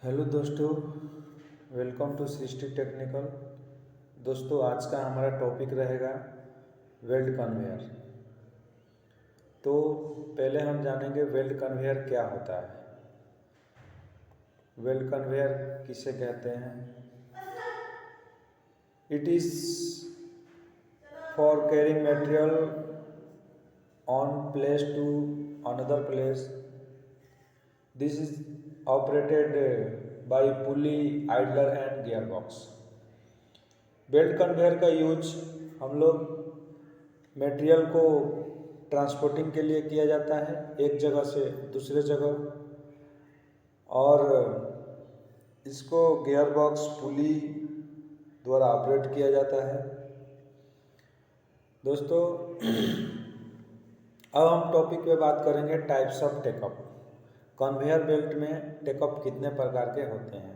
Hello दोस्तों, welcome to Srishti technical. दोस्तों, आज का हमारा टॉपिक रहेगा वेल्ड कन्वेयर। तो पहले हम जानेंगे वेल्ड कन्वेयर क्या होता है। वेल्ड कन्वेयर किसे कहते हैं? It is for carrying material on place to another place. This is operated by pulley, idler and gearbox. Belt conveyor का यूज हम लोग मटेरियल को ट्रांसपोर्टिंग के लिए किया जाता है एक जगह से दूसरे जगह, और इसको गियर बॉक्स पुली द्वारा ऑपरेट किया जाता है। दोस्तों, अब हम टॉपिक पे बात करेंगे types of take up. Conveyor belt में टेकअप कितने प्रकार के होते हैं?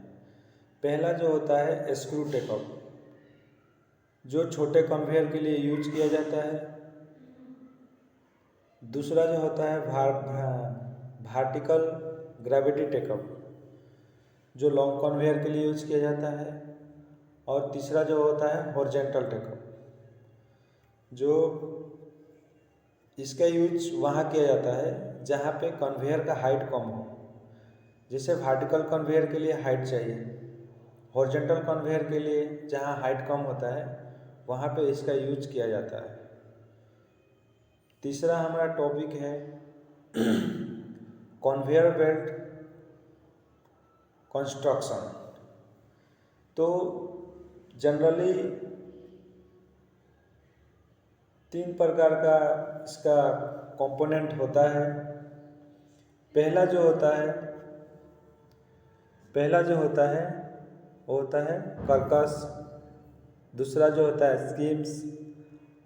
पहला जो होता है स्क्रू टेकअप, जो छोटे कन्वेयर के लिए यूज किया जाता है। दूसरा जो होता है वर्टिकल ग्रेविटी टेकअप, जो लॉन्ग कन्वेयर के लिए यूज किया जाता है। और तीसरा जो होता है हॉरिजॉन्टल टेकअप, जो इसका यूज वहाँ किया जाता है जहाँ पे कन्वेयर का हाइट कम हो। जैसे वर्टिकल कन्वेयर के लिए हाइट चाहिए, हॉरिजॉन्टल कन्वेयर के लिए जहाँ हाइट कम होता है वहाँ पे इसका यूज किया जाता है। तीसरा हमारा टॉपिक है कन्वेयर बेल्ट कंस्ट्रक्शन। तो जनरली 3 प्रकार का इसका कंपोनेंट होता है। पहला जो होता है वो होता है कर्कस। दूसरा जो होता है स्कीम्स,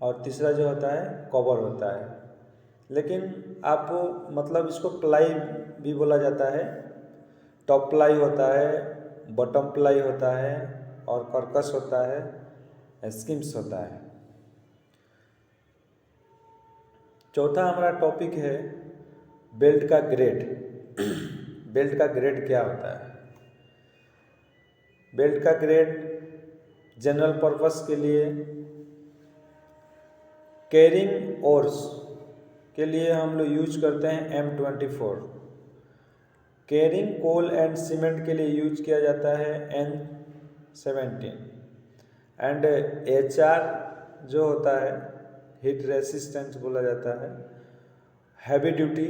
और तीसरा जो होता है कवर होता है। लेकिन आप मतलब इसको प्लाई भी बोला जाता है। टॉप प्लाई होता है, बॉटम प्लाई होता है, और कर्कस होता है, स्कीम्स होता है। चौथा हमारा टॉपिक है बेल्ट का ग्रेड। बेल्ट का ग्रेड क्या होता है? बेल्ट का ग्रेड जनरल पर्पस के लिए, कैरिंग ओर्स के लिए हम लोग यूज करते हैं M24। Carrying coal and cement के लिए यूज किया जाता है N17। एंड HR जो होता है हीट रेसिस्टेंस बोला जाता है। हैवी ड्यूटी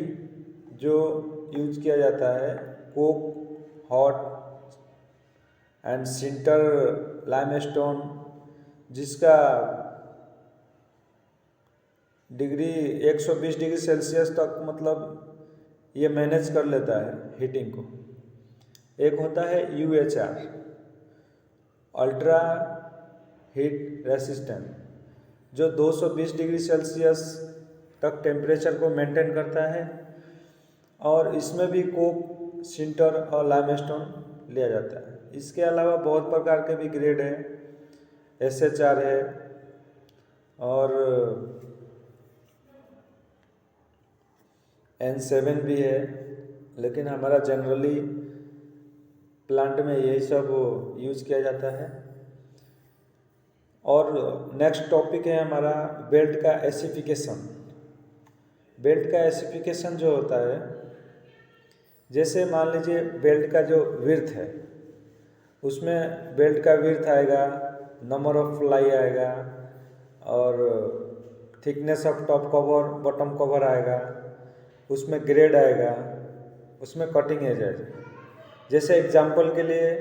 जो यूज किया जाता है Coke, hot and sinter limestone, जिसका डिग्री 120 डिग्री सेल्सियस तक मतलब ये मैनेज कर लेता है हीटिंग को। एक होता है UHR, अल्ट्रा हीट रेसिस्टेंट, जो 220 डिग्री सेल्सियस तक टेम्परेचर को मेंटेन करता है। और इसमें भी कोक, सिंटर और लाइमस्टोन लिया जाता है। इसके अलावा बहुत प्रकार के भी ग्रेड हैं। SHR है, और N7 भी है। लेकिन हमारा जनरली प्लांट में यही सब यूज किया जाता है। और नेक्स्ट टॉपिक है हमारा बेल्ट का एसिफिकेशन। बेल्ट का एसिफिकेशन जो होता है, जैसे मान लीजिए बेल्ट का जो विड्थ है, उसमें बेल्ट का विड्थ आएगा, नंबर ऑफ फ्लाई आएगा, और thickness of top cover, bottom cover आएगा, उसमें ग्रेड आएगा, उसमें कटिंग एज आएगा। जैसे एग्जांपल के लिए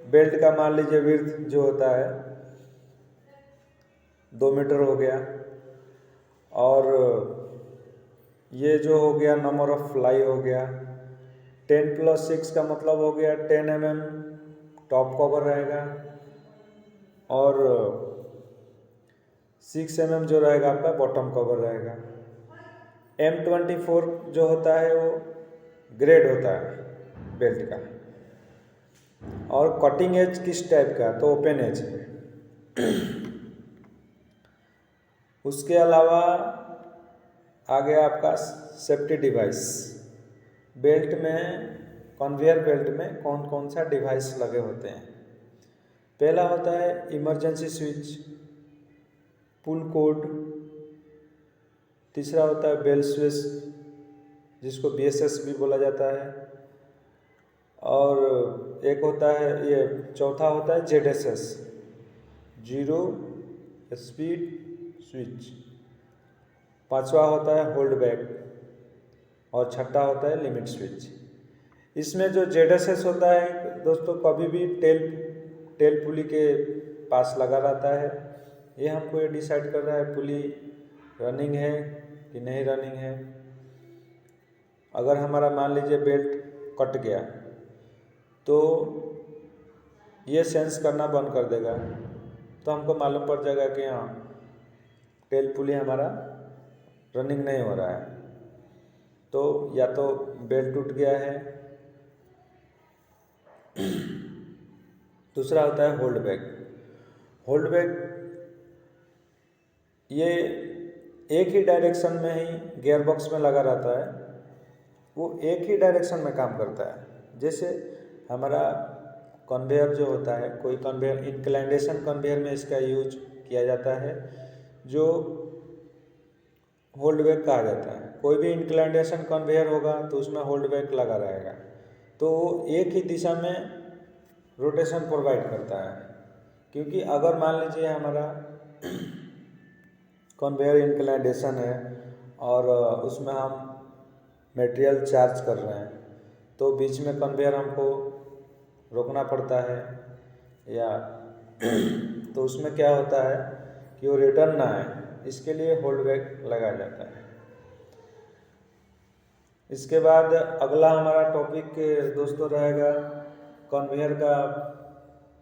बेल्ट का मान लीजिए विड्थ जो होता है 2 मीटर हो गया, और ये जो हो गया नंबर ऑफ फ्लाई हो गया 10 + 6 का मतलब हो गया 10 mm टॉप कवर रहेगा, और 6 mm जो रहेगा आपका बॉटम कवर रहेगा। M24 जो होता है वो ग्रेड होता है बेल्ट का। और कटिंग एज किस टाइप का? तो ओपन एज है। उसके अलावा आ गया आपका सेफ्टी डिवाइस। बेल्ट में कन्वेयर बेल्ट में कौन कौन सा डिवाइस लगे होते हैं। पहला होता है इमरजेंसी स्विच, पुल कोड। तीसरा होता है बेल स्विच, जिसको BSS भी बोला जाता है। और एक होता है ये चौथा होता है ZSS, जीरो स्पीड स्विच। पांचवा होता है होल्ड बैक और छठा होता है लिमिट स्विच। इसमें जो ZSS होता है दोस्तों, कभी भी टेल पुली के पास लगा रहता है। ये हमको ये डिसाइड कर रहा है पुली रनिंग है कि नहीं रनिंग है। अगर हमारा मान लीजिए बेल्ट कट गया तो ये सेंस करना बंद कर देगा, तो हमको मालूम पड़ जाएगा कि हाँ टेल पुली हमारा रनिंग नहीं हो रहा है। तो या तो बेल्ट टूट गया है। दूसरा होता है होल्ड बैक। होल्ड बैक ये एक ही डायरेक्शन में ही गियर बॉक्स में लगा रहता है, वो एक ही डायरेक्शन में काम करता है। जैसे हमारा कन्वेयर जो होता है, कोई कन्वेयर इंक्लाइनेशन कन्वेयर में इसका यूज किया जाता है, जो होल्ड बैक कहा जाता है। कोई भी इंक्लाइनेशन कन्वेयर होगा तो उसमें होल्ड बैक लगा रहेगा, तो वो एक ही दिशा में रोटेशन प्रोवाइड करता है। क्योंकि अगर मान लीजिए हमारा कन्वेयर इंक्लाइनेशन है और उसमें हम मटेरियल चार्ज कर रहे हैं, तो बीच में कन्वेयर हमको रोकना पड़ता है या तो उसमें क्या होता है कि वो रिटर्न ना आए, इसके लिए होल्ड बैक लगाया जाता है। इसके बाद अगला हमारा टॉपिक दोस्तों रहेगा कन्वेयर का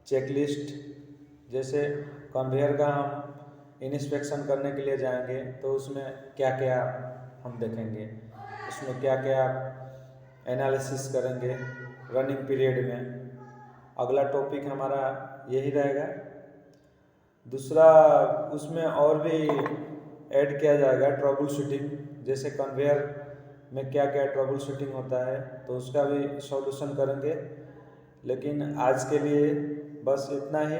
चेकलिस्ट। जैसे कन्वेयर का हम इंस्पेक्शन करने के लिए जाएंगे तो उसमें क्या क्या हम देखेंगे, उसमें क्या क्या एनालिसिस करेंगे रनिंग पीरियड में। अगला टॉपिक हमारा यही रहेगा। दूसरा उसमें और भी ऐड किया जाएगा ट्रबल शूटिंग। जैसे कन्वेयर में क्या क्या ट्रबल शूटिंग होता है तो उसका भी सॉल्यूशन करेंगे। लेकिन आज के लिए बस इतना ही।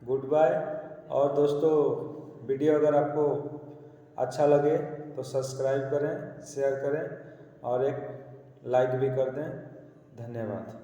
Good bye. और दोस्तों वीडियो अगर आपको अच्छा लगे तो सब्सक्राइब करें, शेयर करें और एक लाइक भी कर दें। धन्यवाद।